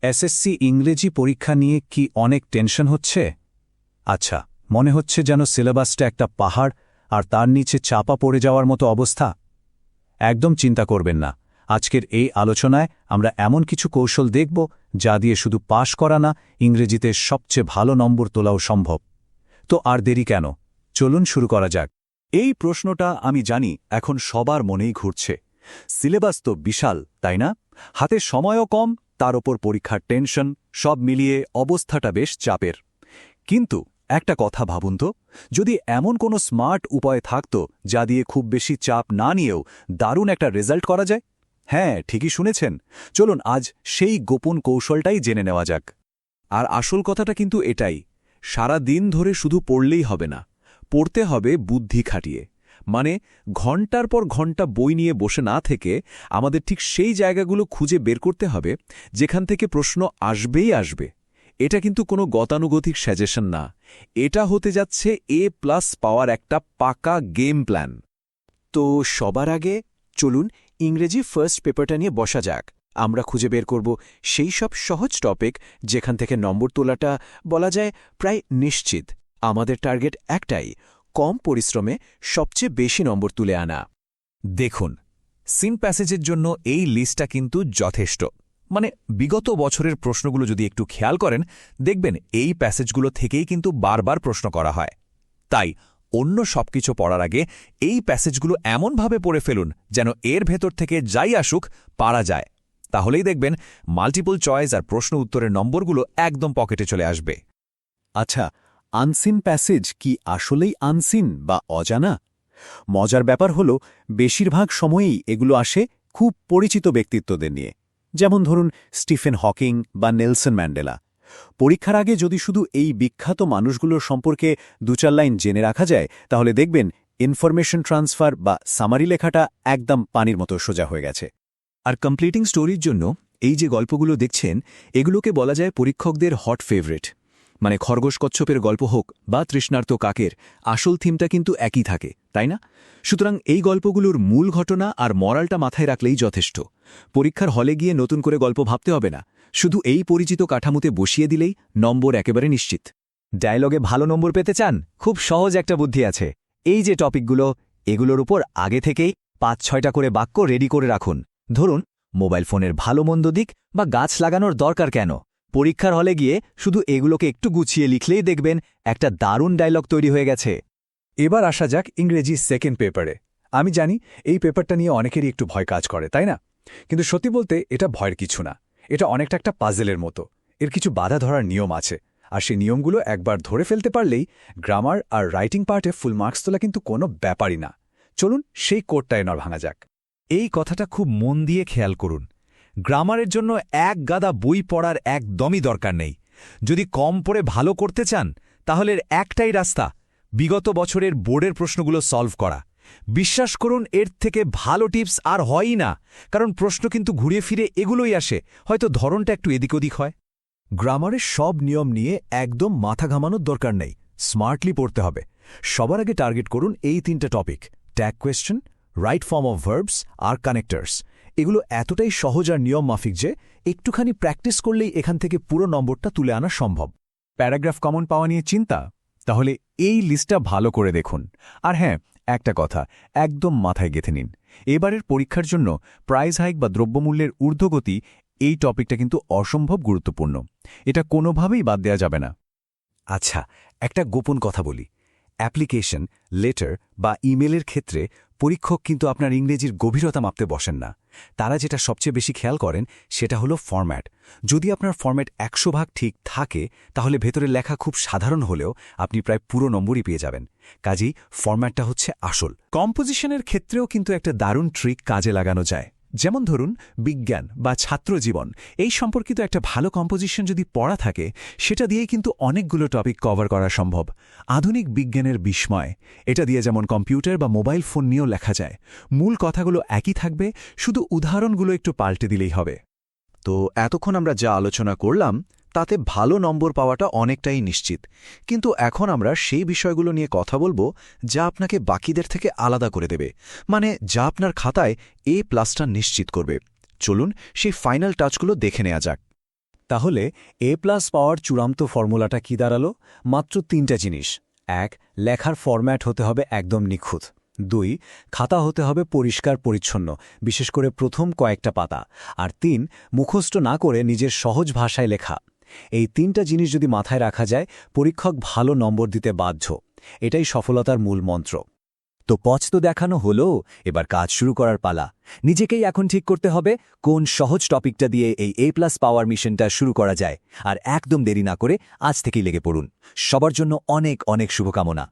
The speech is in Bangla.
এসএসসি ইংরেজি পরীক্ষা নিয়ে কি অনেক টেনশন হচ্ছে? আচ্ছা, মনে হচ্ছে যেন সিলেবাসটা একটা পাহাড় আর তার নিচে চাপা পড়ে যাওয়ার মতো অবস্থা। একদম চিন্তা করবেন না। আজকের এই আলোচনায় আমরা এমন কিছু কৌশল দেখব যা দিয়ে শুধু পাশ করা না, ইংরেজিতে সবচেয়ে ভালো নম্বর তোলাও সম্ভব। তো আর দেরি কেন, চলুন শুরু করা যাক। এই প্রশ্নটা আমি জানি এখন সবার মনেই ঘুরছে। সিলেবাস তো বিশাল, তাই না? হাতে সময়ও কম, তার ওপর পরীক্ষার টেনশন, সব মিলিয়ে অবস্থাটা বেশ চাপের। কিন্তু একটা কথা ভাবুন তো, যদি এমন কোনো স্মার্ট উপায় থাকত যা দিয়ে খুব বেশি চাপ না নিয়েও দারুণ একটা রেজাল্ট করা যায়। হ্যাঁ, ঠিকই শুনেছেন। চলুন আজ সেই গোপন কৌশলটাই জেনে নেওয়া যাক। আর আসল কথাটা কিন্তু এটাই, সারা দিন ধরে শুধু পড়লেই হবে না, পড়তে হবে বুদ্ধি খাটিয়ে। মানে ঘন্টার পর ঘন্টা বই নিয়ে বসে না থেকে আমাদের ঠিক সেই জায়গাগুলো খুঁজে বের করতে হবে যেখান থেকে প্রশ্ন আসবেই আসবে। এটা কিন্তু কোনো গতানুগতিক সাজেশন না, এটা হতে যাচ্ছে A+ পাওয়ার একটা পাকা গেম প্ল্যান। তো সবার আগে চলুন ইংরেজি ফার্স্ট পেপারটা নিয়ে বসা যাক। আমরা খুঁজে বের করব সেই সব সহজ টপিক যেখান থেকে নম্বর তোলাটা বলা যায় প্রায় নিশ্চিত। আমাদের টার্গেট একটাই, কম পরিশ্রমে সবচেয়ে বেশি নম্বর তুলে আনা। দেখুন, সিন প্যাসেজের জন্য এই লিস্টটা কিন্তু যথেষ্ট। মানে বিগত বছরের প্রশ্নগুলো যদি একটু খেয়াল করেন, দেখবেন এই প্যাসেজগুলো থেকেই কিন্তু বারবার প্রশ্ন করা হয়। তাই অন্য সবকিছু পড়ার আগে এই প্যাসেজগুলো এমনভাবে পড়ে ফেলুন যেন এর ভেতর থেকে যাই আসুক পারা যায়। তাহলেই দেখবেন মাল্টিপল চয়েস আর প্রশ্ন উত্তরের নম্বরগুলো একদম পকেটে চলে আসবে। আচ্ছা, আনসিন প্যাসেজ কি আসলেই আনসিন বা অজানা? মজার ব্যাপার হল, বেশিরভাগ সময়েই এগুলো আসে খুব পরিচিত ব্যক্তিত্বদের নিয়ে, যেমন ধরুন স্টিফেন হকিং বা নেলসন ম্যান্ডেলা। পরীক্ষার আগে যদি শুধু এই বিখ্যাত মানুষগুলোর সম্পর্কে 2-4 লাইন জেনে রাখা যায়, তাহলে দেখবেন ইনফরমেশন ট্রান্সফার বা সামারি লেখাটা একদম পানির মতো সোজা হয়ে গেছে। আর কমপ্লিটিং স্টোরির জন্য এই যে গল্পগুলো দেখছেন, এগুলোকে বলা যায় পরীক্ষকদের হট ফেভারিট। মানে খরগোশ কচ্ছপের গল্প হোক বা তৃষ্ণার্ত কাকের, আসল থিমটা কিন্তু একই থাকে, তাই না? সুতরাং এই গল্পগুলোর মূল ঘটনা আর মরালটা মাথায় রাখলেই যথেষ্ট। পরীক্ষার হলে গিয়ে নতুন করে গল্প ভাবতে হবে না, শুধু এই পরিচিত কাঠামোতে বসিয়ে দিলেই নম্বর একেবারে নিশ্চিত। ডায়লগে ভালো নম্বর পেতে চান? খুব সহজ একটা বুদ্ধি আছে। এই যে টপিকগুলো, এগুলোর উপর আগে থেকেই 5-6টা করে বাক্য রেডি করে রাখুন। ধরুন, মোবাইল ফোনের ভালো মন্দ দিক বা গাছ লাগানোর দরকার কেন। পরীক্ষার হলে গিয়ে শুধু এগুলোকে একটু গুছিয়ে লিখলেই দেখবেন একটা দারুণ ডায়লগ তৈরি হয়ে গেছে। এবার আসা যাক ইংরেজি সেকেন্ড পেপারে। আমি জানি এই পেপারটা নিয়ে অনেকেরই একটু ভয় কাজ করে, তাই না? কিন্তু সত্যি বলতে এটা ভয়ের কিছু না। এটা অনেকটা একটা পাজেলের মতো। এর কিছু বাধা ধরার নিয়ম আছে, আর সেই নিয়মগুলো একবার ধরে ফেলতে পারলেই গ্রামার আর রাইটিং পার্টে ফুল মার্কস তোলা কিন্তু কোনো ব্যাপারই না। চলুন সেই কোডটা এবার ভাঙা যাক। এই কথাটা খুব মন দিয়ে খেয়াল করুন। গ্রামারের জন্য এক গাদা বই পড়ার একদমই দরকার নেই। যদি কম পড়ে ভালো করতে চান, তাহলে একটাই রাস্তা, বিগত বছরের বোর্ডের প্রশ্নগুলো সলভ করা। বিশ্বাস করুন, এর থেকে ভালো টিপস আর হয়ই না, কারণ প্রশ্ন কিন্তু ঘুরে ফিরে এগুলোই আসে, হয়তো ধরনটা একটু এদিক ওদিক হয়। গ্রামারের সব নিয়ম নিয়ে একদম মাথা ঘামানোর দরকার নেই, স্মার্টলি পড়তে হবে। সবার আগে টার্গেট করুন এই 3টে topic: tag question, right form of verbs আর কানেক্টরস। এগুলো এতটাই সহজ আর নিয়ম মাফিক যে একটুখানি প্র্যাকটিস করলেই এখান থেকে পুরো নম্বরটা তুলে আনা সম্ভব। প্যারাগ্রাফ কমন পাওয়া নিয়ে চিন্তা? তাহলে এই লিস্টটা ভালো করে দেখুন। আর হ্যাঁ, একটা কথা একদম মাথায় গেঁথে নিন, এবারের পরীক্ষার জন্য প্রাইস হাইক বা দ্রব্যমূল্যের ঊর্ধ্বগতি এই টপিকটা কিন্তু অসম্ভব গুরুত্বপূর্ণ। এটা কোনোভাবেই বাদ দেওয়া যাবে না। আচ্ছা, একটা গোপন কথা বলি। অ্যাপ্লিকেশন, লেটার বা ইমেলের ক্ষেত্রে পরীক্ষক কিন্তু আপনার ইংরেজির গভীরতা মাপতে বসেন না। তারা যেটা সবচেয়ে বেশি খেয়াল করেন সেটা হলো ফরম্যাট। যদি আপনার ফরম্যাট 100% ঠিক থাকে, তাহলে ভেতরে লেখা খুব সাধারণ হলেও আপনি প্রায় পুরো নম্বরই পেয়ে যাবেন। কাজেই ফরম্যাটটা হচ্ছে আসল। কম্পোজিশনের ক্ষেত্রেও কিন্তু একটা দারুণ ট্রিক কাজে লাগানো যায়। যেমন ধরুন বিজ্ঞান বা ছাত্রজীবন, এই সম্পর্কিত একটা ভালো কম্পোজিশন যদি পড়া থাকে, সেটা দিয়েই কিন্তু অনেকগুলো টপিক কভার করা সম্ভব। আধুনিক বিজ্ঞানের বিস্ময়, এটা দিয়ে যেমন কম্পিউটার বা মোবাইল ফোন নিয়েও লেখা যায়। মূল কথাগুলো একই থাকবে, শুধু উদাহরণগুলো একটু পাল্টে দিলেই হবে। তো এতক্ষণ আমরা যা আলোচনা করলাম তাতে ভালো নম্বর পাওয়াটা অনেকটাই নিশ্চিত। কিন্তু এখন আমরা সেই বিষয়গুলো নিয়ে কথা বলবো যা আপনাকে বাকিদের থেকে আলাদা করে দেবে, মানে যা আপনার খাতায় A+টা নিশ্চিত করবে। চলুন সেই ফাইনাল টাচগুলো দেখে নেওয়া যাক। তাহলে A+ পাওয়ার চূড়ান্ত ফর্মুলাটা কি দাঁড়ালো? মাত্র 3টা জিনিস। 1. লেখার ফরম্যাট হতে হবে একদম নিখুঁত। 2. খাতা হতে হবে পরিষ্কার পরিচ্ছন্ন, বিশেষ করে প্রথম কয়েকটা পাতা। আর 3. মুখস্থ না করে নিজের সহজ ভাষায় লেখা। এই 3টা জিনিস যদি মাথায় রাখা যায়, পরীক্ষক ভালো নম্বর দিতে বাধ্য। এটাই সফলতার মূল মন্ত্র। তো পথ তো দেখানো হলো, এবার কাজ শুরু করার পালা। নিজেকেই এখন ঠিক করতে হবে কোন সহজ টপিকটা দিয়ে এই A+ পাওয়ার মিশনটা শুরু করা যায়। আর একদম দেরি না করে আজ থেকেই লেগে পড়ুন। সবার জন্য অনেক অনেক শুভকামনা।